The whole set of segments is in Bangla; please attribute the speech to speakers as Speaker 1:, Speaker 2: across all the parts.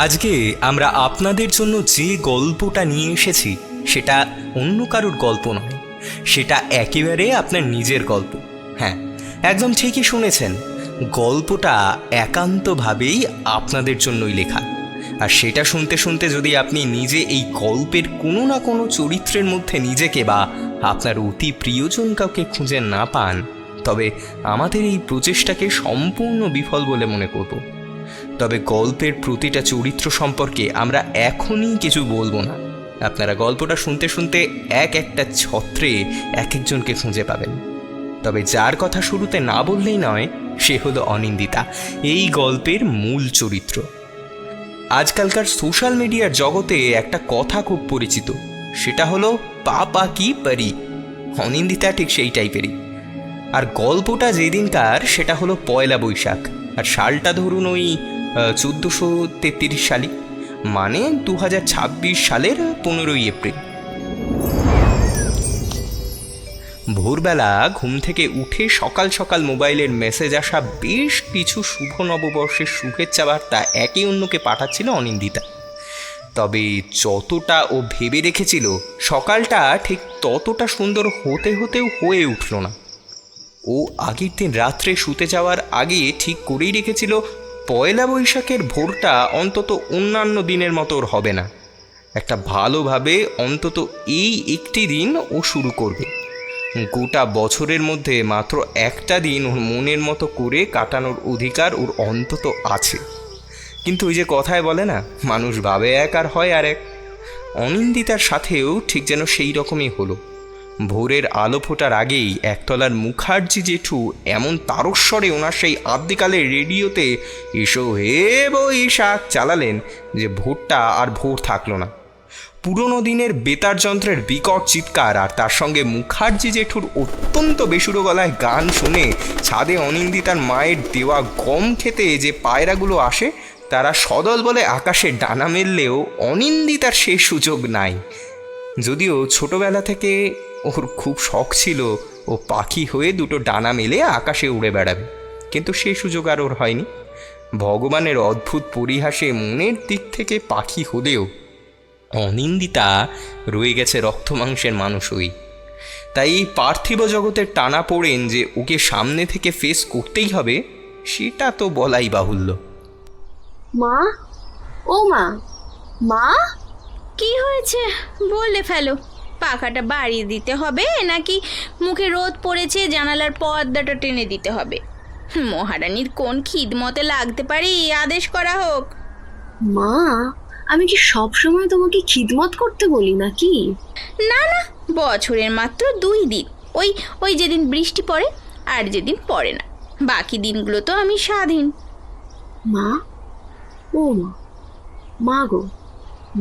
Speaker 1: আজকে আমরা আপনাদের জন্য যে গল্পটা নিয়ে এসেছি সেটা অন্য কারোর গল্প নয়, সেটা একেবারে আপনার নিজের গল্প। হ্যাঁ, একদম ঠিকই শুনেছেন, গল্পটা একান্তভাবেই আপনাদের জন্যই লেখা। আর সেটা শুনতে শুনতে যদি আপনি নিজে এই গল্পের কোনো না কোনো চরিত্রের মধ্যে নিজেকে বা আপনার অতি প্রিয়জন কাউকে খুঁজে না পান, তবে আমাদের এই প্রচেষ্টাকে সম্পূর্ণ বিফল বলে মনে করব। তবে গল্পের প্রতিটা চরিত্র সম্পর্কে আমরা এখনই কিছু বলবো না। আপনারা গল্পটা শুনতে শুনতে এক একটা ছত্রে এক একজনকে খুঁজে পাবেন। তবে যার কথা শুরুতে না বললেই নয়, সে হলো অনিন্দিতা, এই গল্পের মূল চরিত্র। আজকালকার সোশ্যাল মিডিয়ার জগতে একটা কথা খুব পরিচিত, সেটা হলো পাপা কি পরি। অনিন্দিতা ঠিক সেই টাইপেরই। আর গল্পটা যেদিনকার সেটা হলো পয়লা বৈশাখ, আর সালটা ধরুন ওই 1433 সালে, মানে 2026 সালের 15ই এপ্রিল। ভোরবেলা ঘুম থেকে উঠে সকাল সকাল মোবাইলের মেসেজ আসা বেশ কিছু শুভ নববর্ষের শুভেচ্ছা বার্তা একে অন্যকে পাঠাচ্ছিল অনিন্দিতা। তবে যতটা ও ভেবে রেখেছিল সকালটা ঠিক ততটা সুন্দর হতে হতেও হয়ে উঠল না। ও আগের দিন রাত্রে শুতে যাওয়ার আগে ঠিক করেই রেখেছিল পয়লা বৈশাখের ভোরটা অন্তত অন্যান্য দিনের মতো ওর হবে না। একটা ভালোভাবে অন্তত এই একটি দিন ও শুরু করবে। গোটা বছরের মধ্যে মাত্র একটা দিন ওর মনের মতো করে কাটানোর অধিকার ওর অন্তত আছে। কিন্তু ওই যে কথায় বলে না, মানুষ ভাবে এক আর হয় আর এক। অনিন্দিতার সাথেও ঠিক যেন সেই রকমই হলো। ভোরের আলো ফোটার আগেই একতলার মুখার্জি জেঠু এমন তারস্বরে ওনার সেই আদ্যিকালের রেডিওতে এসো হে বৈশাখ চালালেন যে ভোরটা আর ভোর থাকলো না। পুরনো দিনের বেতার যন্ত্রের বিকট চিৎকার আর তার সঙ্গে মুখার্জি জেঠুর অত্যন্ত বেসুরো গলায় গান শুনে ছাদে অনিন্দিতার মায়ের দেওয়া গম খেতে যে পায়রাগুলো আসে, তারা সদল বলে আকাশে ডানা মেললেও অনিন্দিতার সে সুযোগ নাই। যদিও ছোটবেলা থেকে ওর খুব শখ ছিল ও পাখি হয়ে দুটো ডানা মেলে আকাশে উড়ে বেড়াবে, কিন্তু সে সুযোগ আর ওর হয়নি। ভগবানের অদ্ভুত পরিহাসে মনের দিক থেকে পাখি হলেও অনিন্দিতা রয়ে গেছে রক্ত মাংসের মানুষই। তাই এই পার্থিব জগতের টানা পড়েন যে ওকে সামনে থেকে ফেস করতেই হবে, সেটা তো বলাই বাহুল্য।
Speaker 2: মা, ও মা, মা,
Speaker 3: কি হয়েছে বলে ফেলো। পাখাটা বাড়িয়ে দিতে হবে নাকি মুখে রোদ পড়েছে জানালার পর্দাটা টেনে দিতে হবে? মহারানীর কোন খিদমতে লাগতে পারি আদেশ করা হোক।
Speaker 2: মা, আমি কি সব সময় তোমাকে খিদমত করতে বলি নাকি?
Speaker 3: না না, বছরের মাত্র 2 দিন, ওই ওই যেদিন বৃষ্টি পড়ে আর যেদিন পড়ে না, বাকি দিনগুলো তো আমি স্বাধীন।
Speaker 2: মা, ও মা, মা গো,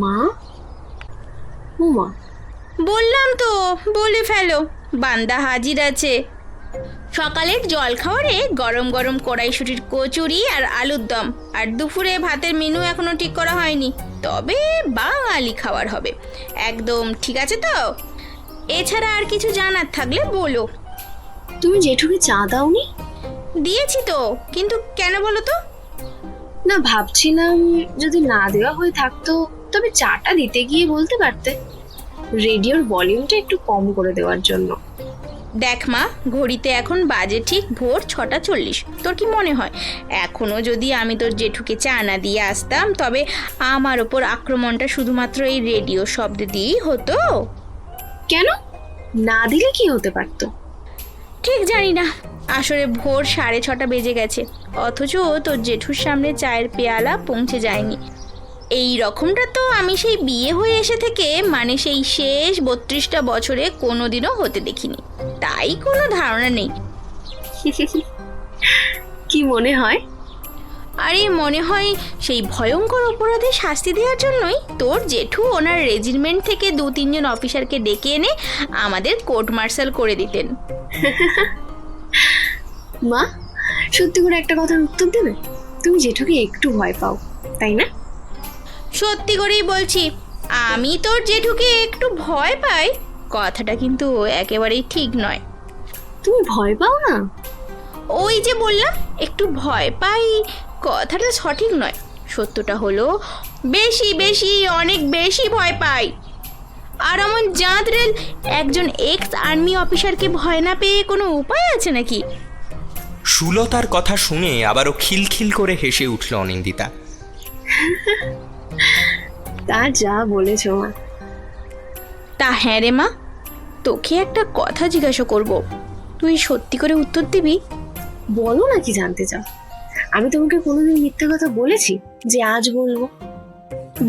Speaker 2: মা, ও মা।
Speaker 3: বললাম তো বলে ফেলো, বান্দা হাজির আছে। সকালের জল খাওয়ারে গরম গরম কড়াইশুটির কচুরি আর আলুর দম, আর দুপুরে ভাতের মেনু এখনো ঠিক করা হয়নি, তবে বাঙালি খাবার হবে। একদম ঠিক আছে তো? এছাড়া আর কিছু জানার থাকলে বলো।
Speaker 2: তুমি জেঠুকে চা দাওনি?
Speaker 3: দিয়েছি তো, কিন্তু কেন বলো তো?
Speaker 2: না, ভাবছিলাম যদি না দেওয়া হয়ে থাকতো তবে চাটা দিতে গিয়ে বলতে পারতে রেডিওর ভলিউমটা একটু কম করে দেওয়ার জন্য।
Speaker 3: দেখ মা, ঘড়িতে এখন বাজে ঠিক ভোর 6:40। তোর কি মনে হয় এখনো যদি আমি তোর জেঠুকে চা না দিয়ে আসতাম তবে আমার ওপর আক্রমণটা শুধুমাত্র এই রেডিও শব্দ দিয়েই হতো?
Speaker 2: কেন না দিলে কি হতে পারতো?
Speaker 3: ঠিক জানি না, আসলে ভোর 6:30 বেজে গেছে, অথচ তোর জেঠুর সামনে চায়ের পেয়ালা পৌঁছে যায়নি। এই রকমটা তো আমি সেই বিয়ে হয়ে এসে থেকে, মানে সেই শেষ 32টা বছরে কোনোদিনও হতে দেখিনি। তাই কোনো ধারণা নেই।
Speaker 2: কি মনে হয়?
Speaker 3: আরে মনে হয় সেই ভয়ঙ্কর অপরাধে শাস্তি দেওয়ার জন্যই তোর জেঠু ওনার রেজিমেন্ট থেকে 2-3 জন অফিসারকে ডেকে এনে আমাদের কোর্ট মার্শাল করে দিতেন।
Speaker 2: মা, সত্যি করে একটা কথার উত্তর দেবে? তুমি জেঠুকে একটু ভয় পাও, তাই না?
Speaker 3: সত্যি করেই বলছি, আমি তোর জেঠুকে একটু ভয় পাই কথাটা কিন্তু একেবারেই ঠিক নয়।
Speaker 2: তুমি ভয় পাও না?
Speaker 3: ওই যে বললাম একটু ভয় পাই কথাটা সঠিক নয়। সত্যটা হলো বেশি বেশি অনেক বেশি ভয় পাই। আর এমন জাঁদরেল একজন এক্স আর্মি অফিসারকে ভয় না পেয়ে কোনো উপায় আছে নাকি?
Speaker 1: সুলতার কথা শুনে আবারও খিলখিল করে হেসে উঠল অনিন্দিতা।
Speaker 2: তা যা বলেছো মা।
Speaker 3: তা হ্যাঁ রে মা, তোকে একটা কথা জিজ্ঞাসা করব, তুই সত্যি করে উত্তর দিবি?
Speaker 2: বলো না কি জানতে চাও। আমি তোমাকে কোনোদিন মিথ্যে কথা বলেছি যে আজ বলবো?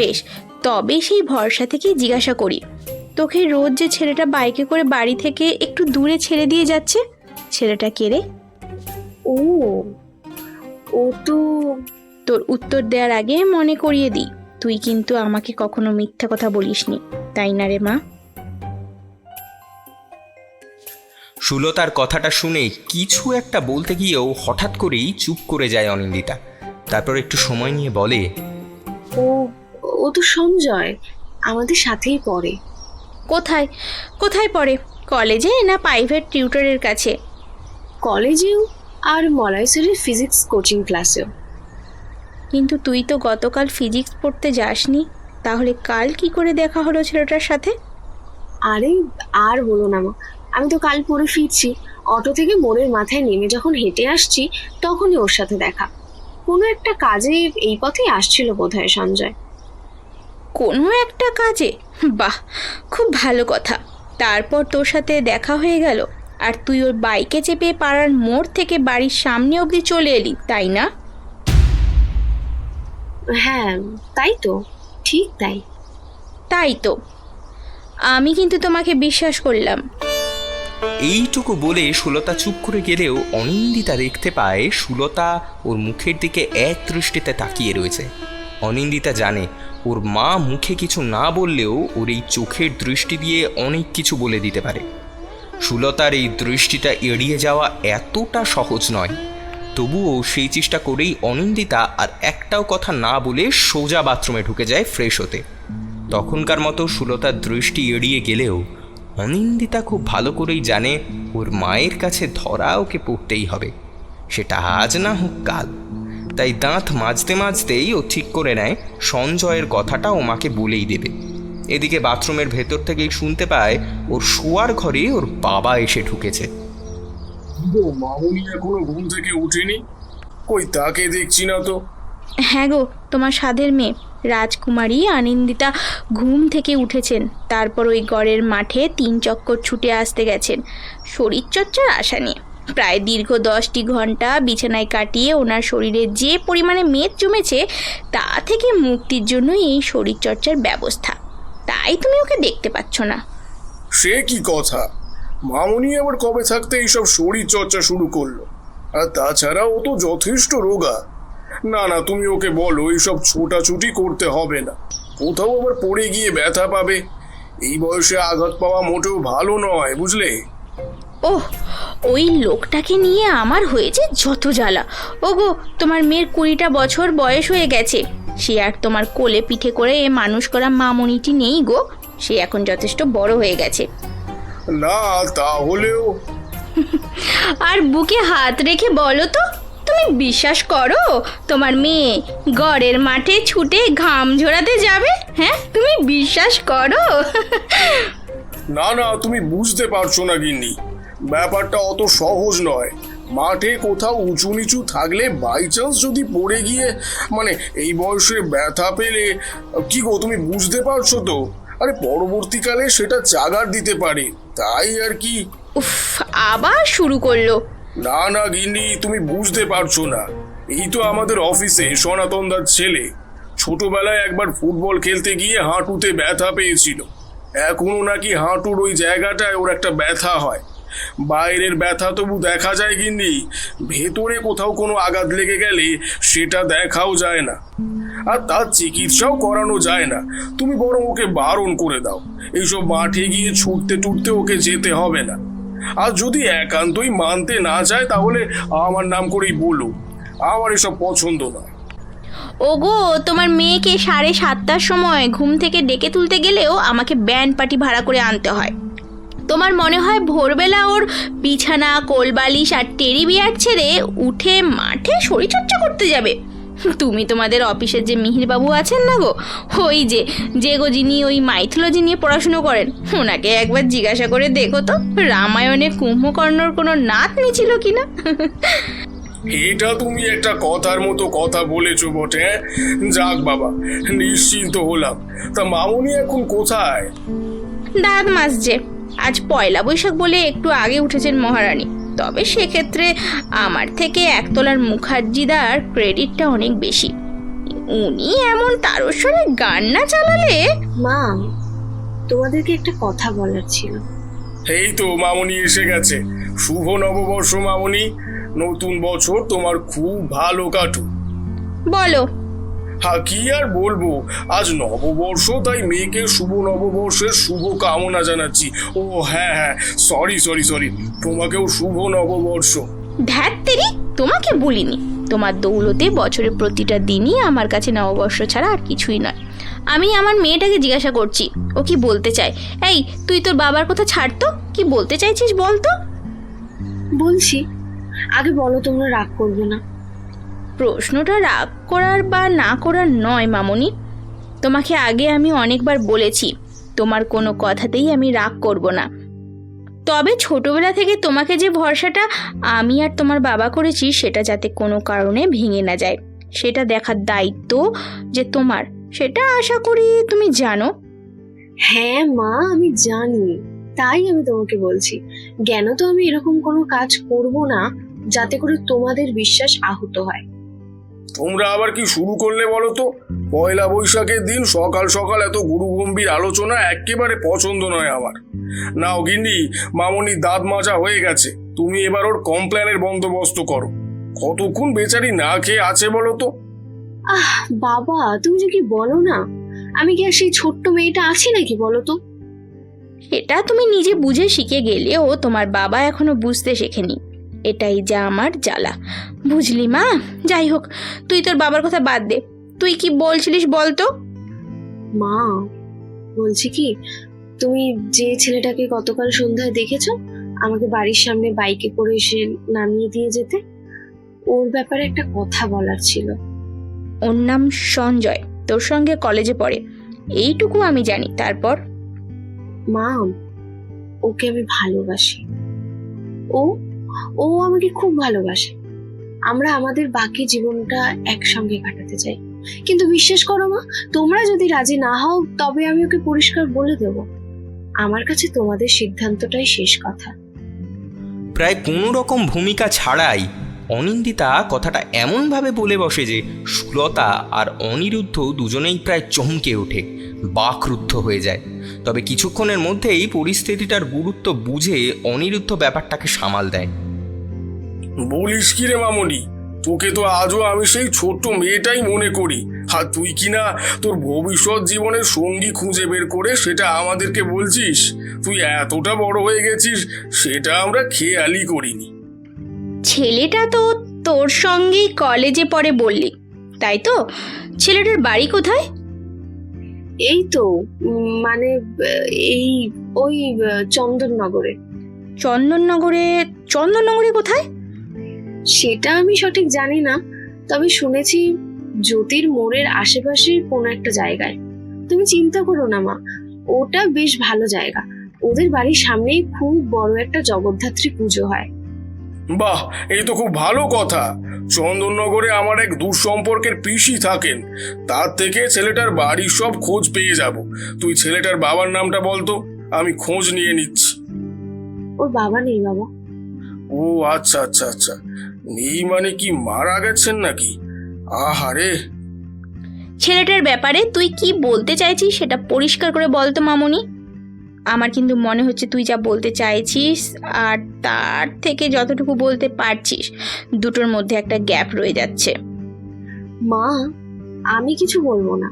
Speaker 3: বেশ, তবে সেই ভরসা থেকেই জিজ্ঞাসা করি, তোকে রোজ যে ছেলেটা বাইকে করে বাড়ি থেকে একটু দূরে ছেড়ে দিয়ে যাচ্ছে, ছেলেটা কে রে?
Speaker 2: ও ও তো
Speaker 3: তোর উত্তর দেওয়ার আগে মনে করিয়ে দিই, তুই কিন্তু আমাকে কখনো মিথ্যা কথা বলিসনি, তাই না রে মা?
Speaker 1: সুলতার কথাটা শুনে কিছু একটা বলতে গিয়েও হঠাৎ করেই চুপ করে যায় অনিন্দিতা। তারপর একটু সময় নিয়ে বলে,
Speaker 2: ও ও তো সঞ্জয়, আমাদের সাথেই পড়ে।
Speaker 3: কোথায় কোথায় পড়ে? কলেজে না প্রাইভেট টিউটরের কাছে?
Speaker 2: কলেজেও আর মলাইসেরির ফিজিক্স কোচিং ক্লাসেও।
Speaker 3: কিন্তু তুই তো গতকাল ফিজিক্স পড়তে যাসনি, তাহলে কাল কি করে দেখা হলো ছেলেটার সাথে?
Speaker 2: আরে আর বলো না মা, আমি তো কাল পরে ফিরছি, অটো থেকে মোড়ের মাথায় নেমে যখন হেঁটে আসছি তখনই ওর সাথে দেখা। কোনো একটা কাজে এই পথেই আসছিল বোধহয় সঞ্জয়।
Speaker 3: কোনো একটা কাজে? বাহ, খুব ভালো কথা। তারপর তোর সাথে দেখা হয়ে গেল আর তুই ওর বাইকে চেপে পাড়ার মোড় থেকে বাড়ির সামনে অবধি চলে এলি, তাই না?
Speaker 2: হ্যাঁ তাই তো, ঠিক তাই।
Speaker 3: তাই তো, আমি কিন্তু তোমাকে বিশ্বাস করলাম।
Speaker 1: এইটুকু বলে সুলতা চুপ করে গেলেও অনিন্দিতা দেখতে পায় সুলতা ওর মুখের দিকে এক দৃষ্টিতে তাকিয়ে রয়েছে। অনিন্দিতা জানে ওর মা মুখে কিছু না বললেও ওর এই চোখের দৃষ্টি দিয়ে অনেক কিছু বলে দিতে পারে। সুলতার এই দৃষ্টিটা এড়িয়ে যাওয়া এতটা সহজ নয়, তবুও সেই চেষ্টা করেই অনিন্দিতা আর একটাও কথা না বলে সোজা বাথরুমে ঢুকে যায় ফ্রেশ হতে। তখনকার মতো সুলতার দৃষ্টি এড়িয়ে গেলেও অনিন্দিতা খুব ভালো করেই জানে ওর মায়ের কাছে ধরা ওকে পড়তেই হবে, সেটা আজ না হোক কাল। তাই দাঁত মাজতে মাজতেই ও ঠিক করে নেয় সঞ্জয়ের কথাটা ও মাকে বলেই দেবে। এদিকে বাথরুমের ভেতর থেকেই শুনতে পায় ওর শোয়ার ঘরে ওর বাবা এসে ঢুকেছে।
Speaker 4: মামুনি এখনো ঘুম থেকে উঠেনি, কই তাকে দেখছি না তো।
Speaker 3: হ্যাঁ গো, তোমার সাধের মেয়ে রাজকুমারী আনন্দিতা ঘুম থেকে উঠেছেন, তারপর ওই গড়ের মাঠে 3 চক্কর ছুটে আসতে গেছেন শরীরচর্চার আশা নিয়ে। প্রায় দীর্ঘ 10টি ঘন্টা বিছানায় কাটিয়ে ওনার শরীরে যে পরিমাণে মেদ জমেছে তা থেকে মুক্তির জন্য এই শরীরচর্চার ব্যবস্থা। তাই তুমি ওকে দেখতে পাচ্ছ না।
Speaker 4: সে কি কথা, মামুনি আবার কবে থাকতে এইসব শরীর চর্চা শুরু করলো? আর তাছাড়া ও তো যথেষ্ট রোগা। না না, তুমি ওকে বলো এইসব ছোটাছুটি করতে হবে না, কোথাও আবার পড়ে গিয়ে ব্যথা পাবে। এই বয়সে আঘাত পাওয়া মোটেও ভালো নয়, বুঝলে?
Speaker 3: ওহ, ওই লোকটাকে নিয়ে আমার হয়েছে যত জ্বালা। ওগো, তোমার মেয়ের 20টা বছর বয়স হয়ে গেছে, সে আর তোমার কোলে পিঠে করে মানুষ করা মামনিটি নেই গো, সে এখন যথেষ্ট বড় হয়ে গেছে।
Speaker 4: না তাহলেও
Speaker 3: আর বুকে হাত রেখে বলো তো, তুমি বিশ্বাস করো তোমার মেয়ে গড়ের মাঠে ছুটে ঘাম ঝরাতে যাবে? হ্যাঁ, তুমি বিশ্বাস করো?
Speaker 4: না না, তুমি বুঝতে পারছো না গিন্নি, ব্যাপারটা অত সহজ নয়। মাঠে কোথাও উঁচু নিচু থাকলে বাই চান্স যদি পড়ে গিয়ে এই বয়সে ব্যথা পেলে কি গো, তুমি বুঝতে পারছো তো? আরে পরবর্তীকালে সেটা চাগার দিতে পারে, তাই আর কি।
Speaker 3: উফ, আবার শুরু করলো।
Speaker 4: না না গিন্নি, তুমি বুঝতে পারছো না। এই তো আমাদের অফিসে সনাতন দার ছেলে ছোটবেলায় একবার ফুটবল খেলতে গিয়ে হাঁটুতে ব্যথা পেয়েছিল। এখনো নাকি হাঁটুর ওই জায়গাটায় ওর একটা ব্যথা হয়। বাইরের ব্যথা তবু দেখা যায় গিন্নি, ভেতরে কোথাও কোনো আঘাত লেগে গেলে সেটা দেখাও যায় না, আর তার চিকিৎসাও করানো যায় না। তুমি বরং ওকে বারণ করে দাও, এইসব মাঠে গিয়ে ছুটতে টুটতে ওকে যেতে হবে না। আর যদি একান্তই মানতে না চায় তাহলে আমার নাম করেই বলো, আমার এসব পছন্দ নয়।
Speaker 3: ওগো, তোমার মেয়েকে 7:30টার সময় ঘুম থেকে ডেকে তুলতে গেলেও আমাকে ব্যান্ড পার্টি ভাড়া করে আনতে হয়। তোমার মনে হয় ভোরবেলা ওর বিছানা কোলবালিশ আর টেরি বিয়ার ছেড়ে উঠে মাঠে শরীরচর্চা করতে যাবে? তুমি তোমাদের অফিসের যে মিহিরবাবু আছেন না গো, ওই যে গো যিনি ওই মাইথোলজি নিয়ে পড়াশুনো করেন, ওনাকে একবার জিজ্ঞাসা করে দেখো তো রামায়ণে কুম্ভকর্ণর কোনো নাতনি ছিল কিনা।
Speaker 4: এটা তুমি একটা কথার মতো কথা বলেছো বটে, হ্যাঁ? যাক বাবা, নিশ্চিন্ত হলাম। তা মামুনি এখন কোথায়?
Speaker 3: দাঁত মাজছে। আজ পয়লা বৈশাখ বলে একটু আগে উঠেছেন মহারানী, তবে সেক্ষেত্রে আমার থেকে একতলার মুখার্জিদার ক্রেডিটটা অনেক বেশি। উনি এমন তারস্বরে গান না চালালে।
Speaker 2: মা, তোমাদেরকে একটা কথা বলার ছিল।
Speaker 4: এই তো মামুনি এসে গেছে। শুভ নববর্ষ মামুনি, নতুন বছর তোমার খুব ভালো কাটুক।
Speaker 3: বলো।
Speaker 4: হ্যাঁ, কি আর বলবো, আজ নববর্ষ, তাই মেয়েকে শুভ নববর্ষের শুভ কামনা জানাচ্ছি। ও হ্যাঁ হ্যাঁ, সরি, তোমাকেও শুভ নববর্ষ।
Speaker 3: ধ্যাত্তেরি, তোমাকে বলিনি। তোমার দৌলতে বছরের প্রতিটা দিনই আমার কাছে নববর্ষ ছাড়া আর কিছুই নয়। আমি আমার মেয়েটাকে জিজ্ঞাসা করছি ও কি বলতে চায়। এই, তুই তোর বাবার কথা ছাড় তো, কি বলতে চাইছিস বল তো।
Speaker 2: বলছি, আগে বলো, তোমরা রাগ করবে না?
Speaker 3: প্রশ্নটা রাগ করার বা না করার নয় মামনি। তোমাকে আগে আমি অনেকবার বলেছি তোমার কোনো কথাতেই আমি রাগ করব না। তবে ছোটবেলা থেকে তোমাকে যে ভরসাটা আমি আর তোমার বাবা করেছি সেটা যাতে কোনো কারণে ভেঙে না যায়, সেটা দেখার দায়িত্ব যে তোমার, সেটা আশা করি তুমি জানো।
Speaker 2: হ্যাঁ মা, আমি জানি, তাই আমি তোমাকে বলছি, জ্ঞান তো আমি এরকম কোনো কাজ করব না যাতে করে তোমাদের বিশ্বাস আহত হয়।
Speaker 4: তোমরা আবার কি শুরু করলে বলো তো? পয়লা বৈশাখের দিন সকাল সকাল এত গুরুগম্ভীর আলোচনা একেবারে পছন্দ নয় আমার। নাও গিন্নি, মামনি দাঁত মাজা হয়ে গেছে, তুমি এবার ওর কমপ্লেনের বন্দোবস্ত করো। কতক্ষণ বেচারি না খেয়ে আছে বলো তো?
Speaker 2: আহ বাবা, তুমি যে কি বলো না, আমি কি আর সেই ছোট্ট মেয়েটা আছি নাকি বলো তো?
Speaker 3: এটা তুমি নিজে বুঝে শিখে গেলেও তোমার বাবা এখনো বুঝতে শেখেনি, এটাই যা আমার জ্বালা, বুঝলি মা? যাই হোক, তুই তোর বাবার কথা বাদ দে, তুই কি বলছিলিস বল তো।
Speaker 2: মা, বলছি কি, তুমি যে ছেলেটাকে গতকাল সন্ধ্যায় দেখেছো আমাকে বাড়ির সামনে বাইকে করে এসে নামিয়ে দিয়ে যেতে, ওর ব্যাপারে একটা কথা বলার ছিল।
Speaker 3: ওর নাম সঞ্জয়, তোর সঙ্গে কলেজে পড়ে, এইটুকু আমি জানি। তারপর?
Speaker 2: মা, ওকে আমি ভালোবাসি। ও ও আমাকে খুব ভালোবাসে। আমরা আমাদের বাকি জীবনটা একসঙ্গে কাটাতে চাই। কিন্তু বিশ্বাস করো মা, তোমরা যদি রাজি না হও তবে আমি ওকে পরিষ্কার বলে দেব, আমার কাছে তোমাদের সিদ্ধান্তটাই শেষ কথা।
Speaker 1: প্রায় কোনো রকম ভূমিকা ছাড়াই অনিন্দিতা কথাটা এমনভাবে বলে বসে যে সুলতা আর অনিরুদ্ধ দুজনেই প্রায় চমকে ওঠে, বাকরুদ্ধ হয়ে যায়। তবে কিছুক্ষণের মধ্যেই পরিস্থিতিটার গুরুত্ব বুঝে অনিরুদ্ধ ব্যাপারটাকে সামাল দেয়।
Speaker 4: বলিস কি রে মামনি, তোকে তো আজও আমি সেই ছোট্ট মেয়েটাই মনে করি। আর তুই কিনা তোর ভবিষ্যৎ জীবনের সঙ্গী খুঁজে বের করে সেটা আমাদেরকে বলছিস। তুই এতটা বড় হয়ে গেছিস সেটা আমরা খেয়ালই করিনি।
Speaker 3: ছেলেটা তো তোর সঙ্গেই কলেজে পড়ে বললি, তাই তো? ছেলেটার বাড়ি কোথায়?
Speaker 2: এই তো মানে এই ওই চন্দননগরে।
Speaker 3: চন্দননগরে? চন্দননগরে কোথায়?
Speaker 2: সেটা আমি সঠিক জানি না, তবে শুনেছি জ্যোতির মোড়ের আশেপাশে কোনো একটা জায়গায়। তুমি চিন্তা করো না মা, ওটা বেশ ভালো জায়গা। ওদের বাড়ির সামনেই খুব বড় একটা জগদ্ধাত্রী পুজো হয়।
Speaker 4: বাহ, এই তো খুব ভালো কথা। চন্দননগরে আমার এক দূর সম্পর্কের পিসি থাকেন, তার থেকে ছেলেটার বাড়ির সব খোঁজ পেয়ে যাব। তুই ছেলেটার বাবার নামটা বলতো, আমি খোঁজ নিয়ে নিচ্ছি।
Speaker 2: ওর বাবা নেই বাবা।
Speaker 4: ও আচ্ছা আচ্ছা আচ্ছা, নেই মানে কি মারা গেছেন নাকি? আহারে।
Speaker 3: ছেলেটার ব্যাপারে তুই কি বলতে চাইছিস সেটা পরিষ্কার করে বলতো মামনি। আমার কিন্তু মনে হচ্ছে তুই যা বলতে চাইছিস আর তার থেকে যতটুকু বলতে পারছিস দুটোর মধ্যে একটা গ্যাপ রয়ে যাচ্ছে।
Speaker 2: মা, আমি কিছু বলবো না,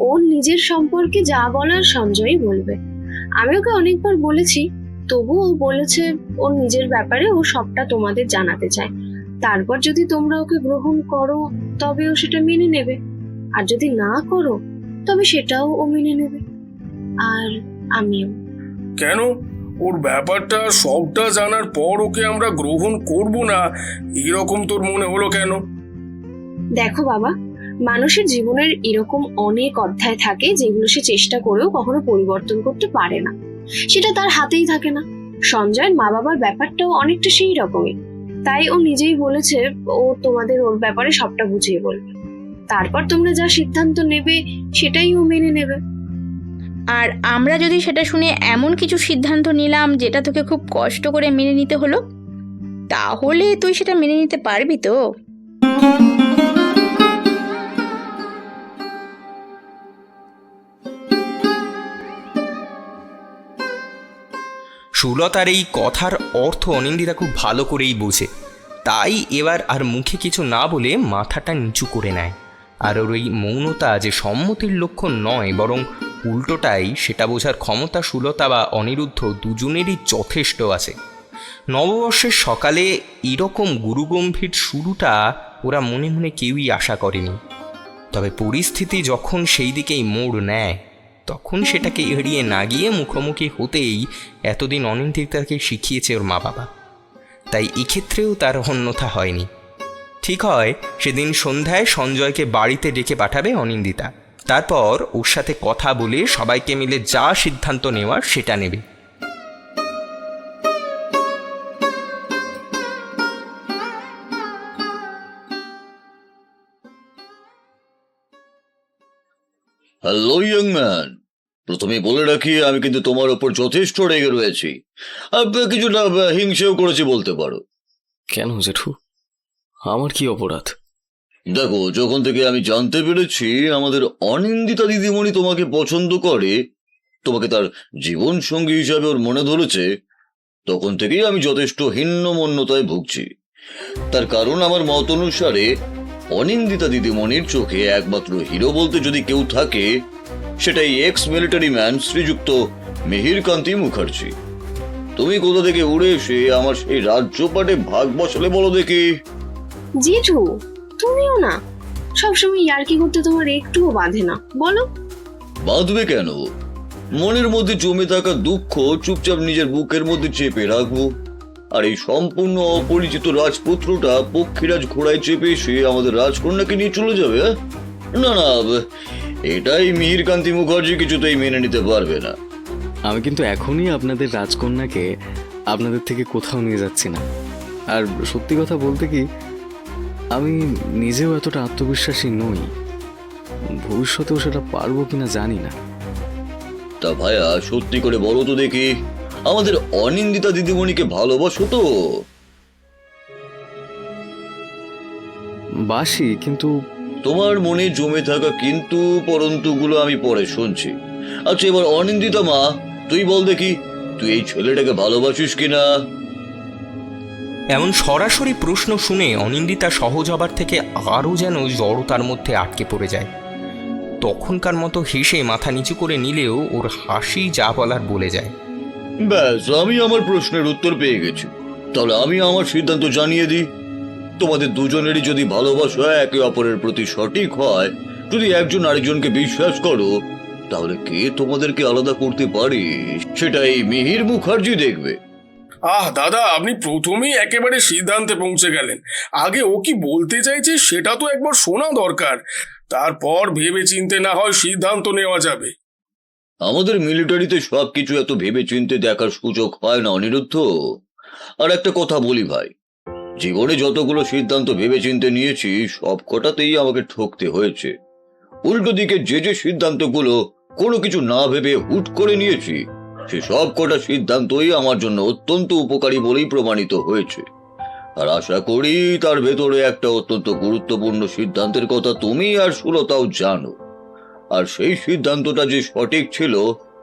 Speaker 2: ওর নিজের সম্পর্কে যা বলার সঞ্জয়ই বলবে। আমি ওকে অনেকবার বলেছি, তবুও ও বলেছে ওর নিজের ব্যাপারে ও সবটা তোমাদের জানাতে চায়। তারপর যদি তোমরা ওকে গ্রহণ করো তবে ও সেটা মেনে নেবে, আর যদি না করো তবে সেটাও ও মেনে নেবে, আর আমিও।
Speaker 4: কেন? ওর ব্যাপারটা সবটা জানার পর ওকে আমরা গ্রহণ করব না এরকম তোর মনে হলো কেন?
Speaker 2: দেখো বাবা, মানুষের জীবনের এরকম অনেক অধ্যায় থাকে যেগুলো সে চেষ্টা করেও কখনো পরিবর্তন করতে পারে না, সেটা তার হাতেই থাকে না। সঞ্জয়ের মা বাবার ব্যাপারটাও অনেকটা সেই রকমই, তাই ও নিজেই বলেছে ও তোমাদের ওর ব্যাপারে সবটা বুঝিয়ে বলবে, তারপর তোমরা যা সিদ্ধান্ত নেবে সেটাই ও মেনে নেবে।
Speaker 3: আর আমরা যদি সেটা শুনে এমন কিছু সিদ্ধান্ত নিলাম যেটা তোকে খুব কষ্ট করে মেনে নিতে হলো, তাহলে তুই সেটা মেনে নিতে পারবি তো?
Speaker 1: সুলতার এই কথার অর্থ অনিন্দিতা খুব ভালো করেই বোঝে, তাই এবার আর মুখে কিছু না বলে মাথাটা নিচু করে নেয়। আর ওর এই মৌনতা যে সম্মতির লক্ষণ নয়, বরং উল্টোটাই, সেটা বোঝার ক্ষমতা সুলতা বা অনিরুদ্ধ দুজনেরই যথেষ্ট আছে। নববর্ষের সকালে এরকম গুরুগম্ভীর শুরুটা ওরা মনে মনে কেউই আশা করেনি। তবে পরিস্থিতি যখন সেই দিকেই মোড় নেয়, তখন সেটাকে এড়িয়ে না গিয়ে মুখোমুখি হতেই এতদিন অনিন্দিতাকে শিখিয়েছে ওর মা বাবা, তাই এক্ষেত্রেও তার অন্যথা হয়নি। ঠিক হয় সেদিন সন্ধ্যায় সঞ্জয়কে বাড়িতে ডেকে পাঠাবে অনিন্দিতা, তারপর ওর সাথে কথা বলে সবাইকে মিলে যা সিদ্ধান্ত নেওয়ার সেটা নেবে।
Speaker 5: হ্যালো ইয়ং ম্যান, প্রথমে বলে রাখি আমি কিন্তু তোমার ওপর যথেষ্ট রেগে রয়েছি, কিছুটা হিংসেও করেছি বলতে পারো।
Speaker 6: কেন জেঠু, আমার কি অপরাধ?
Speaker 5: দেখো, যখন থেকে আমি জানতে পেরেছি আমাদের অনিন্দিতা দিদিমণি তোমাকে পছন্দ করে, তোমাকে তার জীবন সঙ্গী হিসাবে ওর মনে ধরেছে, তখন থেকেই আমি যথেষ্ট হীনমন্যতায় ভুগছি। তার কারণ আমার মত অনুসারে অনিন্দিতা দিদিমণির চোখে একমাত্র হিরো বলতে যদি কেউ থাকে, সেটাই এক্স মিলিটারি ম্যান শ্রীযুক্ত মিহিরকান্তি মুখার্জি। তুমি কোথা থেকে উড়ে এসে আমার সেই রাজ্যপাটে ভাগ বসালে বলো দেখি?
Speaker 2: জেঠু, তুমিও না, সবসময় ইয়ার্কি করতে তোমার একটুও বাঁধে না, বলো।
Speaker 5: বাঁধবে কেন? মনের মধ্যে জমে থাকা দুঃখ চুপচাপ নিজের বুকের মধ্যে চেপে রাখবো, আর এই সম্পূর্ণ অপরিচিত রাজপুত্রটা পক্ষীরাজ ঘোড়ায় চেপে এসে আমাদের রাজকন্যাকে নিয়ে চলে যাবে? না না, এটাই মিহিরকান্তি মুখার্জি কিছুতেই মেনে নিতে পারবে না।
Speaker 6: আমি কিন্তু এখনই আপনাদের রাজকন্যাকে আপনাদের থেকে কোথাও নিয়ে যাচ্ছি না। আর সত্যি কথা বলতে কি, আমি নিজেও এতটা আত্মবিশ্বাসী নই, ভবিষ্যতেও সেটা পারবো কিনা জানি না।
Speaker 5: তা ভাইয়া, সত্যি করে বলো তো দেখি, আমাদের অনিন্দিতা দিদিমণিকে ভালোবাসো তো?
Speaker 6: বাসি, কিন্তু
Speaker 5: তোমার মনে জমে থাকা কিন্তু পরন্তুগুলো আমি পরে শুনছি। আচ্ছা, এবার অনিন্দিতা মা, তুই বল দেখি, তুই এই ছেলেটাকে ভালোবাসিস কিনা?
Speaker 1: এমন সরাসরি প্রশ্ন শুনে অনিন্দিতা সহজ হবার থেকে আরও যেন জড়তার মধ্যে আটকে পড়ে যায়। তখনকার মতো হেসে মাথা নিচু করে নিলেও ওর হাসি যা বলার বলে যায়।
Speaker 5: ব্যাস, আমি আমার প্রশ্নের উত্তর পেয়ে গেছি। তাহলে আমি আমার সিদ্ধান্ত জানিয়ে দিই। তোমাদের দুজনেরই যদি ভালোবাসা একে অপরের প্রতি সঠিক হয়, যদি একজন আরেকজনকে বিশ্বাস করো, তাহলে কে তোমাদেরকে আলাদা করতে পারে সেটা এই মিহির মুখার্জি দেখবে।
Speaker 4: দাদা, আপনি প্রথমেই একেবারে সিদ্ধান্তে পৌঁছে গেলেন। আগে ও কি বলতে চাইছে সেটা তো একবার শোনা দরকার, তারপর ভেবে চিনতে না হয় সিদ্ধান্ত নেওয়া যাবে।
Speaker 5: আমাদের মিলিটারিতে সবকিছু এত ভেবে চিনতে দেখার সুযোগ হয় না অনিরুদ্ধ। আর একটা কথা বলি ভাই, জীবনে যতগুলো সিদ্ধান্ত ভেবে চিনতে নিয়েছি সব কটাতেই আমাকে ঠকতে হয়েছে। উল্টো দিকে যে সিদ্ধান্তগুলো কোনো কিছু না ভেবে হুট করে নিয়েছি, সে সব কটা সিদ্ধান্তই আমার জন্য অত্যন্ত উপকারী বলেই প্রমাণিত হয়েছে। আর আশা করি তার ভেতরে একটা অত্যন্ত গুরুত্বপূর্ণ সিদ্ধান্তের কথা তুমি আর সুলতাও জানো। আর সেই সিদ্ধান্তটা যে সঠিক ছিল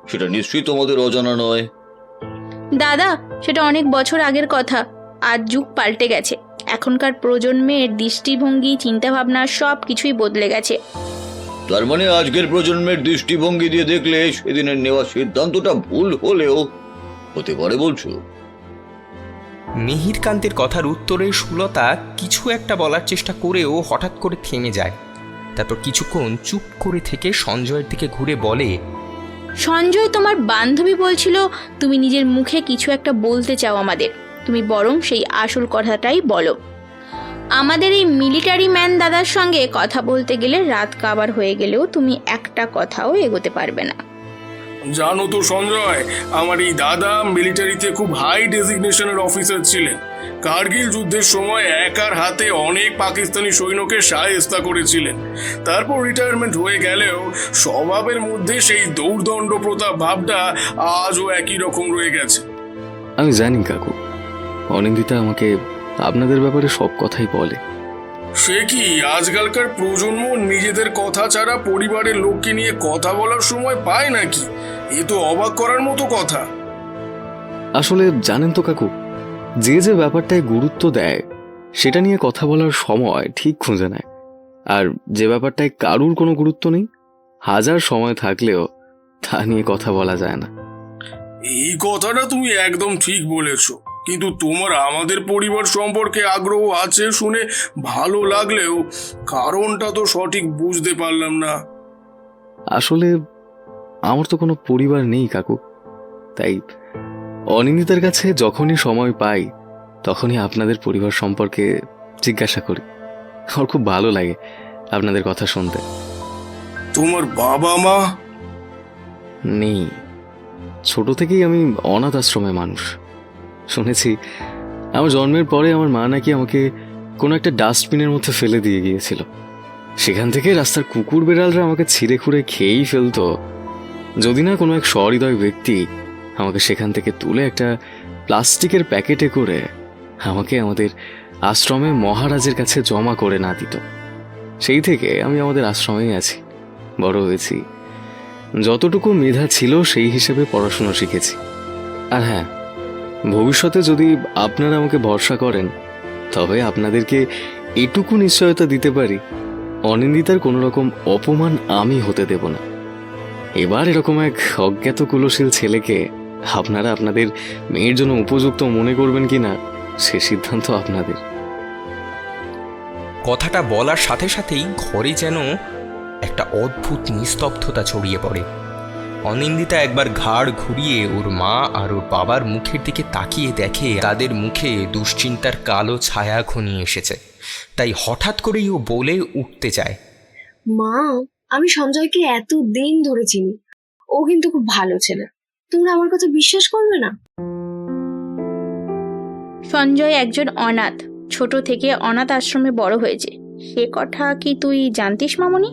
Speaker 5: সেটা নিশ্চয়ই তোমাদের অজানা নয়।
Speaker 3: দাদা, সেটা অনেক বছর আগের কথা। আজ যুগ পাল্টে গেছে, এখনকার প্রজন্মের দৃষ্টিভঙ্গি, চিন্তাভাবনা সব কিছুই বদলে গেছে।
Speaker 5: তার মানে আজকের প্রজন্মের দৃষ্টিভঙ্গি দিয়ে দেখলে সেদিনের নেওয়া সিদ্ধান্তটা ভুল হলেও হতে পারে বলছো?
Speaker 1: মিহিরকান্তের কথার উত্তরে সুলতা কিছু একটা বলার চেষ্টা করেও হঠাৎ করে থেমে যায়। তারপর কিছুক্ষণ চুপ করে থেকে সঞ্জয়ের দিকে ঘুরে বলে,
Speaker 3: সঞ্জয়, তোমার বান্ধবী বলছিল তুমি নিজের মুখে কিছু একটা বলতে চাও আমাদের, তুমি বরং সেই আসল কথাটাই বলো। আমাদের এই মিলিটারি ম্যান দাদার সঙ্গে কথা বলতে গেলে রাত কাবার হয়ে গেলেও তুমি একটা কথাও এগোতে পারবে না।
Speaker 4: জানো তো সঞ্জয়, আমার এই দাদা মিলিটারিতে খুব হাই ডেজিগনেশনের অফিসার ছিলেন। কার্গিল যুদ্ধের সময় একার হাতে অনেক পাকিস্তানি সৈন্যকে শায়েস্তা করেছিলেন। তারপর রিটায়ারমেন্ট হয়ে গেলেও স্বভাবের মধ্যে সেই দৌর্দণ্ড প্রতাপ ভাবটা আজও একই রকম রয়ে গেছে।
Speaker 6: আমি জানি কাকু, অনিন্দিতা আমাকে আপনাদের ব্যাপারে সব কথাই বলে।
Speaker 4: সে কি, আজকালকার প্রজন্ম নিজেদের কথা ছাড়া পরিবারের লোককে নিয়ে কথা বলার সময় পায় নাকি? এ তো অবাক করার মতো কথা।
Speaker 6: আসলে জানেন তো কাকু, যে যে ব্যাপারটায় গুরুত্ব দেয় সেটা নিয়ে কথা বলার সময় ঠিক খুঁজে নেয়, আর যে ব্যাপারটায় কারুর কোনো গুরুত্ব নেই, হাজার সময় থাকলেও তা নিয়ে কথা বলা যায় না।
Speaker 4: এই কথাটা তুমি একদম ঠিক বলেছো, কিন্তু তোমার আমাদের পরিবার সম্পর্কে আগ্রহ আছে শুনে ভালো লাগলেও কারণটা তো সঠিক বুঝতে পারলাম না।
Speaker 6: আসলে আমার তো কোনো পরিবার নেই কাকু, তাই অনিন্দিতার কাছে যখনই সময় পাই তখনই আপনাদের পরিবার সম্পর্কে জিজ্ঞাসা করি। আমার খুব ভালো লাগে আপনাদের কথা শুনতে।
Speaker 4: তোমার বাবা মা?
Speaker 6: নেই, ছোট থেকেই আমি অনাথ আশ্রমে মানুষ। শুনেছি আমার জন্মের পরে আমার মা নাকি আমাকে কোনো একটা ডাস্টবিনের মধ্যে ফেলে দিয়ে গিয়েছিল। সেখান থেকে রাস্তার কুকুর বেড়ালরা আমাকে ছিঁড়ে খুঁড়ে খেয়েই ফেলতো, যদি না কোনো এক সহৃদয় ব্যক্তি আমাকে সেখান থেকে তুলে একটা প্লাস্টিকের প্যাকেটে করে আমাকে আমাদের আশ্রমে মহারাজের কাছে জমা করে না দিত। সেই থেকে আমি আমাদের আশ্রমেই আছি, বড় হয়েছি। যতটুকু মেধা ছিল সেই হিসেবে পড়াশুনো শিখেছি। আর হ্যাঁ, ভবিষ্যতে যদি আপনারা আমাকে ভরসা করেন তবে আপনাদেরকে এটুকু নিশ্চয়তা দিতে পারি, অনিন্দিতার কোনো রকম অপমান আমি হতে দেব না। এবার এরকম এক অজ্ঞাত কুলশীল ছেলেকে আপনারা আপনাদের মেয়ের জন্য উপযুক্ত মনে করবেন কিনা সে সিদ্ধান্ত আপনাদের।
Speaker 1: কথাটা বলার সাথে সাথেই ঘরে যেন একটা অদ্ভুত নিস্তব্ধতা ছড়িয়ে পড়ে। অনিন্দিতা একবার ঘাড় ঘুরিয়ে ওর মা আর ওর বাবার মুখের দিকে তাকিয়ে দেখে তাদের মুখে দুশ্চিন্তার কালো ছায়া ঘনিয়ে এসেছে। তাই হঠাৎ করেই ও বলে উঠতে চায়,
Speaker 2: মা, আমি সঞ্জয়কে এত দিন ধরে চিনি, ও কিন্তু খুব ভালো ছেলে, তোমরা আমার কথা বিশ্বাস করবে না?
Speaker 3: সঞ্জয় একজন অনাথ, ছোট থেকে অনাথ আশ্রমে বড় হয়েছে, সে কথা কি তুই জানতিস মামনি?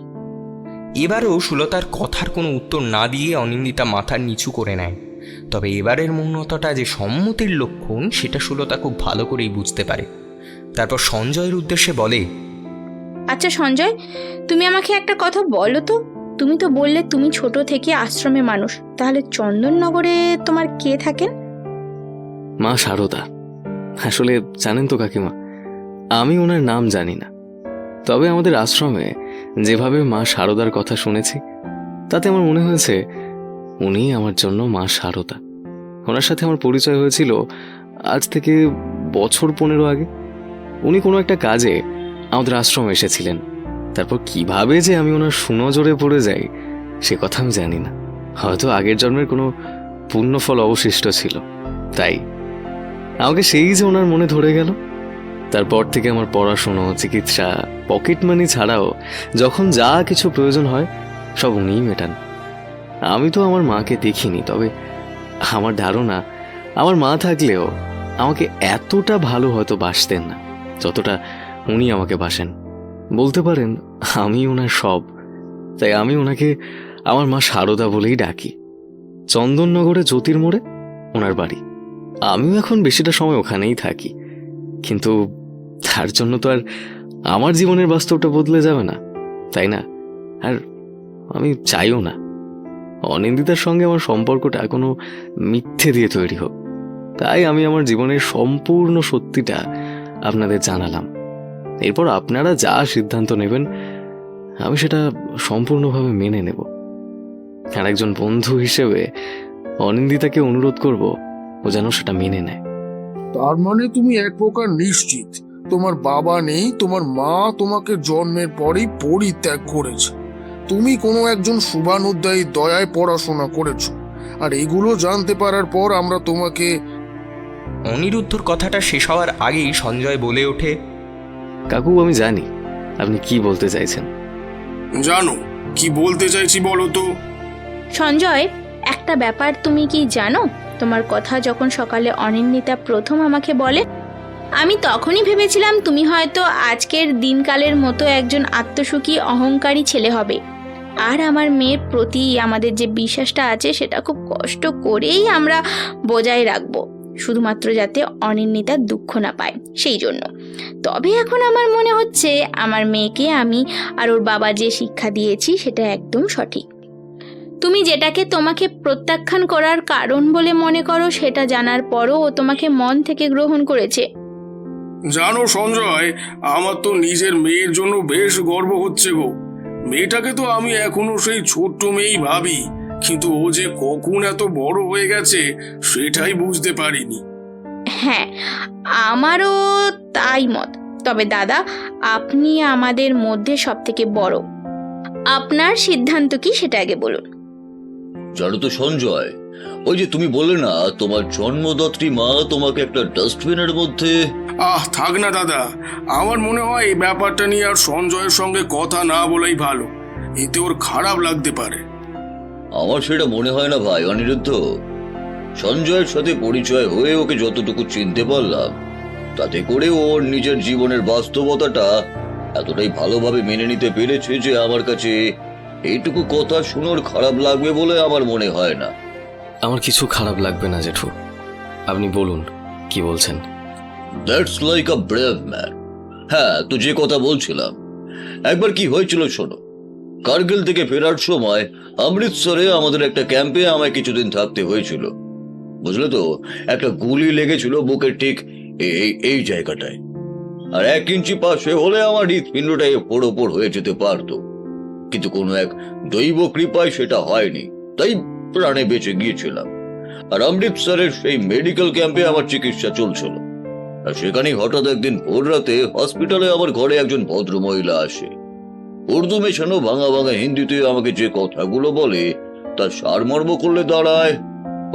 Speaker 1: এবারও সুলতার কথার কোনো উত্তর না দিয়ে অনিন্দিতা মাথা নিচু করে নেয়। তবে এবারের মৌনতাটা যে সম্মতির লক্ষণ সেটা সুলতা খুব ভালো করেই বুঝতে পারে। তারপর সঞ্জয়ের উদ্দেশ্যে বলে,
Speaker 3: আচ্ছা সঞ্জয়, তুমি আমাকে একটা কথা বলো তো, তুমি তো বললে তুমি ছোট থেকে আশ্রমে মানুষ, তাহলে চন্দননগরে তোমার কে থাকেন?
Speaker 6: মা শারদা। আসলে জানেন তো কাকিমা, আমি ওনার নাম জানি না, তবে আমাদের আশ্রমে যেভাবে মা শারদার কথা শুনেছি তাতে আমার মনে হয়েছে উনি আমার জন্য মা শারদা। ওনার সাথে আমার পরিচয় হয়েছিল আজ থেকে বছর 15 আগে। উনি কোনো একটা কাজে আমাদের আশ্রমে এসেছিলেন, তারপর কিভাবে যে আমি ওনার সুনজরে পড়ে যাই সে কথা আমি জানি না। হয়তো আগের জন্মের কোনো পুণ্যফল অবশিষ্ট ছিল, তাই আমাকে সেই যে ওনার মনে ধরে গেল। তারপর থেকে আমার পড়াশুনো, চিকিৎসা, পকেট মানি ছাড়াও যখন যা কিছু প্রয়োজন হয় সব উনিই মেটান। আমি তো আমার মাকে দেখিনি, তবে আমার ধারণা আমার মা থাকলেও আমাকে এতটা ভালো হয়তো বাসতেন না যতটা উনি আমাকে বাসেন। বলতে পারেন আমি ওনার সব, তাই আমি ওনাকে আমার মা শারদা বলেই ডাকি। চন্দননগরে জ্যোতির মোড়ে ওনার বাড়ি। আমিও এখন বেশিটা সময় ওখানেই থাকি, কিন্তু তার জন্য তো আর আমার জীবনের বাস্তবটা বদলে যাবে না, তাই না? আর আমি চাইও না অনিন্দিতার সঙ্গে আমার সম্পর্কটা কোনো মিথ্যে দিয়ে তৈরি হোক। তাই আমি আমার জীবনের সম্পূর্ণ সত্যিটা আপনাদের জানালাম। এরপর আপনারা যা সিদ্ধান্ত নেবেন আমি সেটা সম্পূর্ণভাবে মেনে নেব। আর একজন বন্ধু হিসেবে অনিন্দিতাকে অনুরোধ করব ও যেন সেটা মেনে নেয়।
Speaker 4: তার মানে তুমি এক প্রকার নিশ্চিত তোমার বাবা নেই, তোমার মা তোমাকে জন্মের পরেই পরিত্যাগ করেছে, তুমি কোনো একজন শুভানুধ্যায়ী দয়ায় পড়াশোনা করেছো, আর এগুলো জানতে পারার পর আমরা তোমাকে।
Speaker 1: অনিরুদ্ধর কথাটা শেষ হওয়ার আগেই সঞ্জয় বলে ওঠে,
Speaker 6: কাকু আমি জানি আপনি কি বলতে চাইছেন।
Speaker 4: জানো কি বলতে চাইছি বলো তো?
Speaker 3: সঞ্জয়, একটা ব্যাপার তুমি কি জানো? তোমার কথা যখন সকালে অনিন্দিতা প্রথম আমাকে বলে, আমি তখনই ভেবেছিলাম তুমি হয়তো আজকের দিনকালের মতো একজন আত্মসুখী অহংকারী ছেলে হবে। আর আমার মেয়ের প্রতি আমাদের যে বিশ্বাসটা আছে সেটা খুব কষ্ট করেই আমরা বজায় রাখবো, শুধুমাত্র যাতে অনিন্দিতা দুঃখ না পায় সেই জন্য। তবে এখন আমার মনে হচ্ছে আমার মেয়েকে আমি আর ওর বাবা যে শিক্ষা দিয়েছি সেটা একদম সঠিক। তুমি যেটাকে তোমাকে প্রত্যাখ্যান করার কারণ বলে মনে করো সেটা জানার পরও ও তোমাকে মন থেকে গ্রহণ করেছে।
Speaker 4: জানো সঞ্জয়, আমার তো নিজের মেয়ের জন্য বেশ গর্ব হচ্ছে গো। মেয়েটাকে তো আমি এখনো সেই ছোট্ট মেয়েই ভাবি, কিন্তু ও যে কখন এত বড় হয়ে গেছে সেটাই বুঝতে পারিনি।
Speaker 3: হ্যাঁ, আমারও তাই মত। তবে দাদা, আপনি আমাদের মধ্যে সব থেকে বড়, আপনার সিদ্ধান্ত কি সেটা আগে বলুন।
Speaker 5: জানো তো সঞ্জয়, ওই যে তুমি বললে না তোমার জন্মদাত্রী মা তোমাকে একটা ডাস্টবিনের মধ্যে।
Speaker 4: থাক না দাদা, আমার মনে হয় এই ব্যাপারটা নিয়ে আর সঞ্জয়ের সঙ্গে কথা না বলাই ভালো, এতে ওর খারাপ লাগতে পারে।
Speaker 5: আমার সেটা মনে হয় না ভাই অনিরুদ্ধ। সঞ্জয়ের সাথে পরিচয় হয়ে ওকে যতটুকু চিনতে পারলাম, তাতে করে ওর নিজের জীবনের বাস্তবতাটা এতটাই ভালোভাবে মেনে নিতে পেরেছে যে আমার কাছে এইটুকু কথা শুনোর খারাপ লাগবে বলে আমার মনে হয় না।
Speaker 6: আমার কিছু খারাপ লাগবে না জেঠু, আপনি বলুন কি বলছেন।
Speaker 5: That's like a brave man. হ্যাঁ, তো যে কথা বলছিলাম, একবার কি হয়েছিল শোনো। কার্গিল থেকে ফেরার সময় অমৃতসরে আমাদের একটা ক্যাম্পে আমায় কিছুদিন থাকতে হয়েছিল, বুঝলে তো। একটা গুলি লেগেছিল বুকের ঠিক এই জায়গাটায়, আর 1 ইঞ্চি পাশে হলে আমার হৃৎপিণ্ডটাই ওপর হয়ে যেতে পারতো, কিন্তু কোনো এক দৈব কৃপায় সেটা হয়নি, তাই প্রাণে বেঁচে গিয়েছিলাম। আর অমৃতসরের সেই মেডিকেল ক্যাম্পে আমার চিকিৎসা চলছিল, আর সেখানেই হঠাৎ একদিন ভোর রাতে হসপিটালে আমার ঘরে একজন ভদ্র মহিলা আসে। উর্দু মেশানো ভাঙা ভাঙা হিন্দিতে আমাকে যে কথাগুলো বলে তার সারমর্ম করলে দাঁড়ায়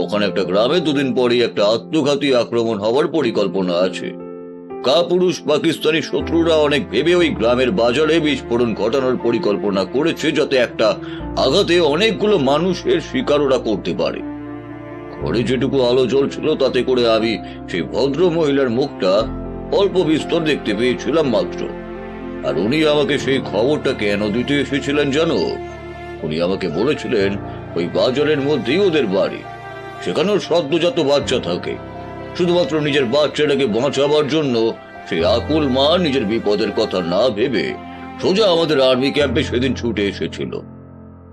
Speaker 5: ওখানে একটা গ্রামে 2 দিন পরেই একটা আত্মঘাতী আক্রমণ হওয়ার পরিকল্পনা আছে। কাপুরুষ পাকিস্তানি শত্রুরা অনেক ভেবে ওই গ্রামের বাজারে বিস্ফোরণ ঘটানোর পরিকল্পনা করেছে, যাতে একটা আঘাতে অনেকগুলো মানুষের শিকার ওরা করতে পারে। ঘরে যেটুকু আলো জ্বলছিল তাতে করে আমি সেই ভদ্র মহিলার মুখটা অল্প বিস্তর দেখতে পেয়েছিলাম মাত্র। আর উনি আমাকে সেই খবরটা কেন দিতে এসেছিলেন জানো? উনি আমাকে বলেছিলেন ওই বাজারের মধ্যেই ওদের বাড়ি, সেখানেও সদ্যজাত বাচ্চা থাকে। শুধুমাত্র নিজের বাচ্চাটাকে বাঁচাবার জন্য সেই আকুল মা নিজের বিপদের কথা না ভেবে সোজা আমাদের আর্মি ক্যাম্পে সেদিন ছুটে এসেছিল।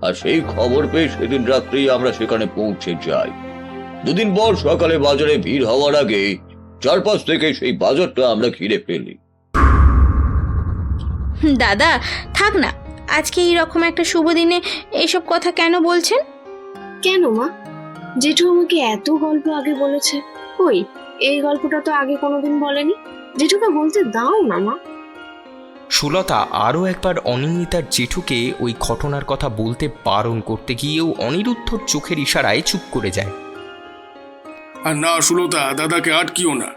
Speaker 5: আর সেই খবর পেয়ে সেদিন রাত্রেই আমরা সেখানে পৌঁছে যাই। 2 দিন পর সকালে বাজারে ভিড় হওয়ার আগে চারপাশ থেকে সেই বাজারটা আমরা ঘিরে ফেলি।
Speaker 3: দাদা থাক না, আজকে এইরকম একটা শুভ দিনে এইসব কথা কেন বলছেন?
Speaker 2: কেন মা? জেঠু আমাকে এত গল্প আগে বলেছে, কই এই গল্পটা তো আগে কোনোদিন বলেনি। জেঠুকে বলতে দাও না মা।
Speaker 1: সুলতা আরও একবার অনিন্দিতার জেঠুকে ওই ঘটনার কথা বলতে বারণ করতে গিয়েও অনিরুদ্ধর চোখের ইশারায় চুপ করে যায়।
Speaker 4: আর না সুলতা, দাদাকে আটকিও না।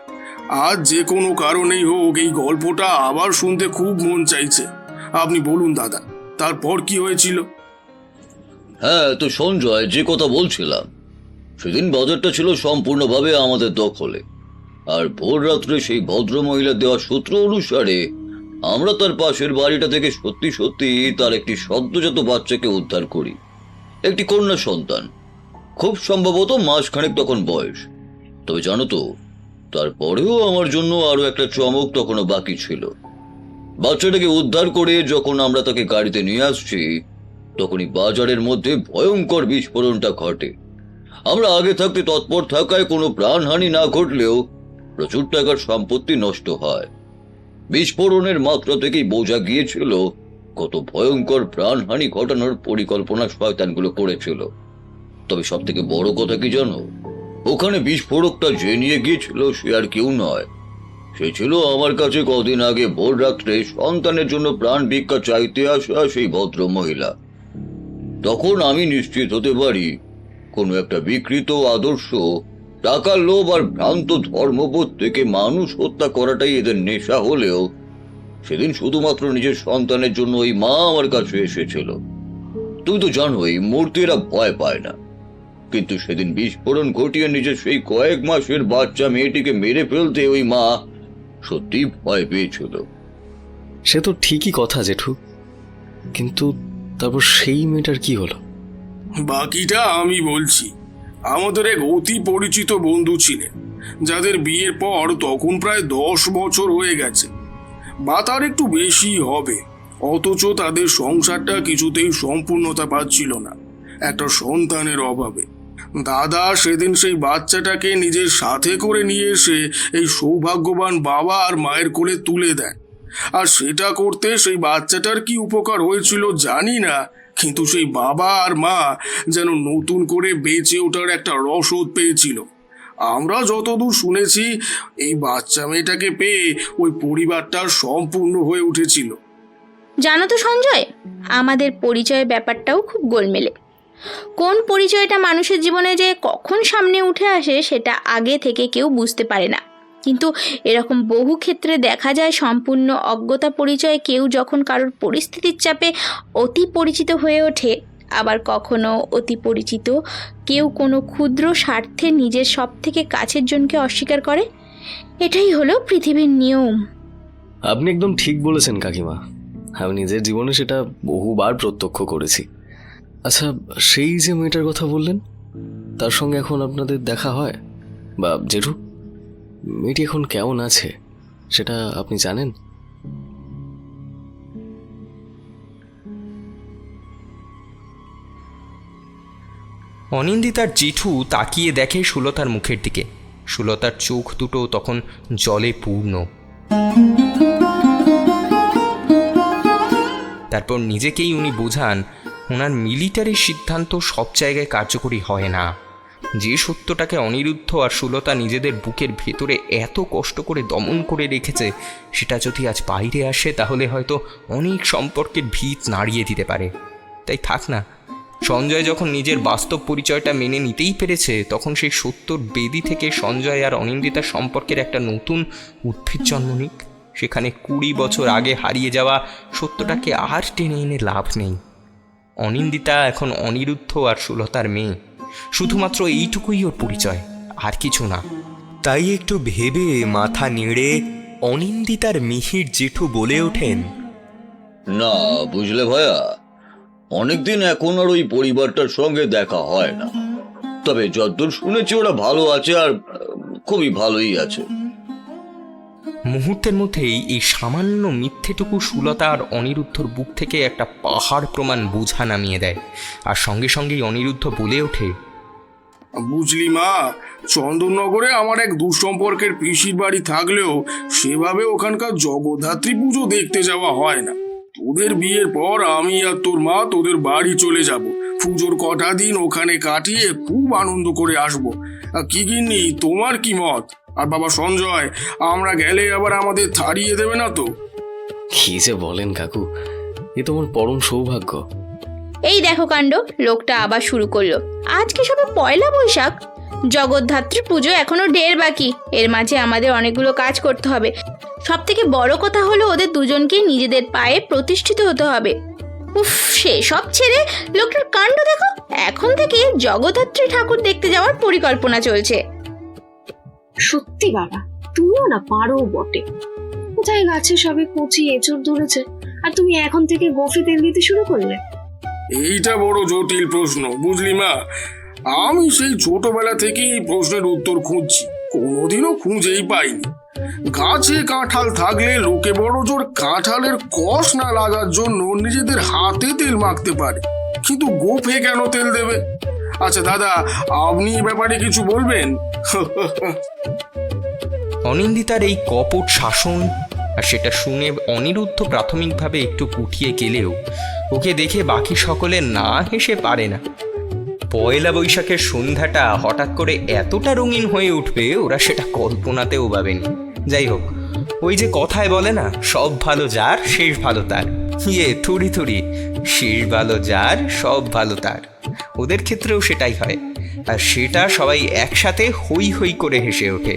Speaker 4: আজ যে কোনো কারণেই হোক এই গল্পটা আবার শুনতে খুব মন চাইছে। আপনি বলুন দাদা, তারপর কি হয়েছিল?
Speaker 5: হ্যাঁ, তো সঞ্জয় যে কথা বলছিলাম, সেদিন বাজারটা ছিল সম্পূর্ণভাবে আমাদের দখলে। আর ভোর রাত্রে সেই ভদ্র মহিলার দেওয়া সূত্র অনুসারে আমরা তার পাশের বাড়িটা থেকে সত্যি সত্যি তার একটি সদ্যজাত বাচ্চাকে উদ্ধার করি, একটি কন্যা সন্তান, খুব সম্ভবত মাসখানেক তখন বয়স। তবে জানো তো, তারপরেও আমার জন্য আরো একটা চমক তখনও বাকি ছিল। বাচ্চাটাকে উদ্ধার করে যখন আমরা তাকে গাড়িতে নিয়ে আসছি, তখনই বাজারের মধ্যে ভয়ঙ্কর বিস্ফোরণটা ঘটে। আমরা আগে থাকতে তৎপর থাকায় কোনো প্রাণহানি না ঘটলেও প্রচুর টাকার সম্পত্তি নষ্ট হয়। বিস্ফোরণের মাত্রা থেকেই বোঝা গিয়েছিল কত ভয়ঙ্কর প্রাণহানি ঘটানোর পরিকল্পনা শয়তানগুলো করেছিল। তবে সব থেকে বড় কথা কি জানো? ওখানে বিস্ফোরকটা যে নিয়ে গিয়েছিল সে আর কেউ নয়, সে ছিল আমার কাছে কদিন আগে ভোর রাত্রে সন্তানের জন্য প্রাণ ভিক্ষা চাইতে আসা সেই ভদ্র মহিলা। তখন আমি নিশ্চিত হতে পারি কোনো একটা বিকৃত আদর্শ, টাকার লোভ আর ভ্রান্ত ধর্মবোধ থেকে মানুষ হত্যা করাটাই এদের নেশা হলেও সেদিন শুধুমাত্র নিজের সন্তানের জন্য ওই মা আমার কাছে এসেছিল। তুমি তো জানোই মূর্তি এরা ভয় পায় না, কিন্তু সেদিন বিস্ফোরণ ঘটিয়ে নিজের সেই কয়েক মাসের বাচ্চা মেয়েটিকে মেরে ফেলতে ওই মা সত্যি ভয় পেয়েছিল।
Speaker 6: সে তো ঠিকই কথা জেঠু, কিন্তু তারপর সেই মেয়েটার কি হলো?
Speaker 4: বাকিটা আমি বলছি। আমাদের এক অতি পরিচিত বন্ধু ছিলেন, যাদের বিয়ের পর তখন প্রায় 10 বছর হয়ে গেছে, বা তার একটু বেশি হবে। অথচ তাদের সংসারটা কিছুতেই সম্পূর্ণতা পাচ্ছিল না একটা সন্তানের অভাবে। দাদা সেদিন সেই বাচ্চাটাকে নিজের সাথে করে নিয়ে এসে এই সৌভাগ্যবান বাবা আর মায়ের কোলে তুলে দেন। আর সেটা করতে সেই বাচ্চাটার কি উপকার হয়েছিল জানি না, কিন্তু সেই বাবা আর মা যেন নতুন করে বেঁচে ওঠার একটা রসদ পেয়েছিল। আমরা যতদূর শুনেছি, এই বাচ্চা মেয়েটাকে পেয়ে ওই পরিবারটা সম্পূর্ণ হয়ে উঠেছিল।
Speaker 3: জানো তো সঞ্জয়, আমাদের পরিচয়ের ব্যাপারটাও খুব গোলমেলে। কোন পরিচয়টা মানুষের জীবনে যে কখন সামনে উঠে আসে সেটা আগে থেকে কেউ বুঝতে পারে না। কিন্তু এরকম বহু ক্ষেত্রে দেখা যায় সম্পূর্ণ অজ্ঞতা পরিচয়ে কেউ যখন কারোর পরিস্থিতির চাপে অতি পরিচিত হয়ে ওঠে, আবার কখনো অতি পরিচিত কেউ কোনো ক্ষুদ্র স্বার্থে নিজের সব থেকে কাছের জনকে অস্বীকার করে। এটাই হলো পৃথিবীর নিয়ম।
Speaker 6: আপনি একদম ঠিক বলেছেন কাকিমা, আমি নিজের জীবনে সেটা বহুবার প্রত্যক্ষ করেছি। আচ্ছা, সেই যে মেয়েটার কথা বললেন, তার সঙ্গে এখন আপনাদের দেখা হয়? বা জেঠু, মেয়েটি এখন কেমন আছে সেটা আপনি জানেন?
Speaker 1: অনিন্দিতার জেঠু তাকিয়ে দেখে সুলতার মুখের দিকে। সুলতার চোখ দুটো তখন জলে পূর্ণ। তারপর নিজেকেই উনি বোঝান, ওনার মিলিটারির সিদ্ধান্ত সব জায়গায় কার্যকরী হয় না। যে সত্যটাকে অনিরুদ্ধ আর সুলতা নিজেদের বুকের ভেতরে এত কষ্ট করে দমন করে রেখেছে, সেটা যদি আজ বাইরে আসে তাহলে হয়তো অনেক সম্পর্কের ভিত নাড়িয়ে দিতে পারে। তাই থাক না, সঞ্জয় যখন নিজের বাস্তব পরিচয়টা মেনে নিতেই পেরেছে, তখন সেই সত্যর বেদি থেকে সঞ্জয় আর অনিন্দিতার সম্পর্কের একটা নতুন উদ্ভিদ জন্ম নিক। সেখানে 20 বছর আগে হারিয়ে যাওয়া সত্যটাকে আর টেনে এনে লাভ নেই। অনিন্দিতা এখন অনিরুদ্ধ আর সুলতার মেয়ে, শুধুমাত্র এইটুকুই ওর পরিচয়, আর কিছু না।
Speaker 7: তাই একটু ভেবে মাথা নেড়ে অনিন্দিতার মিহির জেঠু বলে ওঠেন,
Speaker 5: না বুঝলে ভাইয়া, অনেকদিন এখন আর ওই পরিবারটার সঙ্গে দেখা হয় না। তবে যতদূর শুনেছি ওরা ভালো আছে, আর খুবই ভালোই আছে।
Speaker 1: মুহূর্তের মধ্যেই এই সামান্য মিথ্যেটুকু সুলতা আর অনিরুদ্ধর বুক থেকে একটা পাহাড় প্রমাণ বোঝা নামিয়ে দেয়। আর সঙ্গে সঙ্গেই অনিরুদ্ধ বলে ওঠে,
Speaker 4: বুঝলি মা, চন্দননগরে আমার এক দুঃসম্পর্কের পিসির বাড়ি থাকলেও সেভাবে ওখানকার জগদ্ধাত্রী পুজো দেখতে যাওয়া হয় না। তোদের বিয়ের পর আমি আর তোর মা তোদের বাড়ি চলে যাব, পুজোর কটা দিন ওখানে কাটিয়ে খুব আনন্দ করে আসবো। কি গিন্নি, তোমার কি মত? আর বাবা সঞ্জয়, আমরা গেলে আবার আমাদের তাড়িয়ে দেবে না তো?
Speaker 6: কি যে বলেন কাকু, এ তো আমার পরম সৌভাগ্য।
Speaker 3: এই দেখো কাণ্ড, লোকটা আবার শুরু করলো। আজকে সবে পয়লা বৈশাখ, জগদ্ধাত্রী পুজো এখনো ঢের বাকি। এর মাঝে আমাদের অনেকগুলো কাজ করতে হবে। সব থেকে বড় কথা হলো ওদের দুজনকে নিজেদের পায়ে প্রতিষ্ঠিত হতে হবে। উফ, সেসব ছেড়ে লোকটার কাণ্ড দেখো, এখন থেকে জগদ্ধাত্রী ঠাকুর দেখতে যাওয়ার পরিকল্পনা চলছে।
Speaker 2: সত্যি বাবা, তুমিও না পারো বটে। কোথায় গাছে সবে কচি এঁচড় ধরেছে, আর তুমি এখন থেকে গোফে তেল দিতে শুরু করলে?
Speaker 4: এইটা বড় জটিল প্রশ্ন, বুঝলি মা। আমি সেই ছোটবেলা থেকেই এই প্রশ্নের উত্তর খুঁজছি, কোনোদিনও খুঁজেই পাইনি। গাছে কাঁঠাল থাকলে লোকে বড় জোর কাঁঠালের কষ না লাগার জন্য নিজেদের হাতে তেল মাখতে পারে, কিন্তু গোফে কেন তেল দেবে? আচ্ছা দাদা, আপনি এ ব্যাপারে কিছু বলবেন?
Speaker 1: অনিন্দিতার এই কপট শাসন আর সেটা শুনে অনিরুদ্ধ প্রাথমিকভাবে একটু উঠিয়ে গেলেও ওকে দেখে বাকি সকলে না হেসে পারে না। পয়লা বৈশাখের সন্ধ্যাটা হঠাৎ করে এতটা রঙিন হয়ে উঠবে ওরা সেটা কল্পনাতেও ভাবেনি। যাই হোক, ওই যে কথায় বলে না, সব ভালো যার শেষ ভালো তার। থুড়ি থুড়ি, শেষ ভালো যার সব ভালো তার। ওদের ক্ষেত্রেও সেটাই হয়, আর সেটা সবাই একসাথে হই হই করে হেসে ওঠে।